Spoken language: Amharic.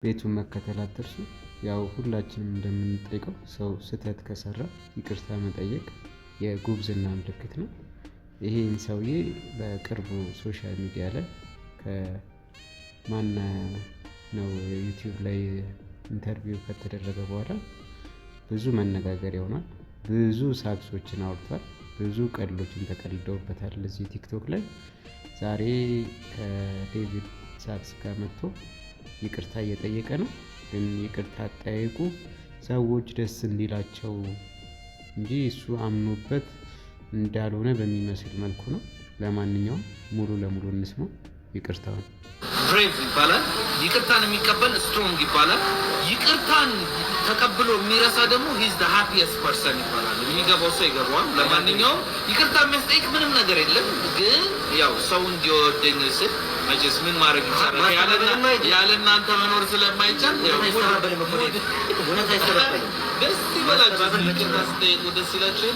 ቤቱን መከተል አትርሱ። ያው ሁላችንም እንደምንጠይቀው ሰው ስህተት ከሰራ ይቅርታ መጠየቅ የጉብዝና ምልክት ነው። ይሄን ሰውዬ በቅርቡ ሶሻል ሚዲያ ላይ ከማን ነው ዩቲዩብ ላይ ኢንተርቪው ከተደረገ በኋላ ብዙ መነጋገሪያ ሆኗል። ብዙ ሳክሶችን አውርቷል። ብዙ ቀልዶችን ተቀልደውበታል እዚህ ቲክቶክ ላይ። ዛሬ ከዴቪድ ሳክስ ጋር መጥቶ ይቅርታ እየጠየቀ ነው። ግን ይቅርታ አጠያየቁ ሰዎች ደስ እንዲላቸው እንጂ እሱ አምኖበት እንዳልሆነ በሚመስል መልኩ ነው። ለማንኛውም ሙሉ ለሙሉ እንስማው ይቅርታውን። ብሬቭ ይባላል። ይቅርታን የሚቀበል ስትሮንግ ይባላል። ይቅርታን ተቀብሎ የሚረሳ ደግሞ ሂዝ ዘ ሃፒየስት ፐርሰን ይባላል። የሚገባው ሰው ይገባዋል። ለማንኛውም ይቅርታ የሚያስጠይቅ ምንም ነገር የለም። ግን ያው ሰው እንዲወደኝ ስል መቼስ ምን ማድረግ ይቻላል? ያለ እናንተ መኖር ስለማይቻል ደስ ይበላችሁ። ይቅርታ ስጠይቁ ደስ ይላችሁ።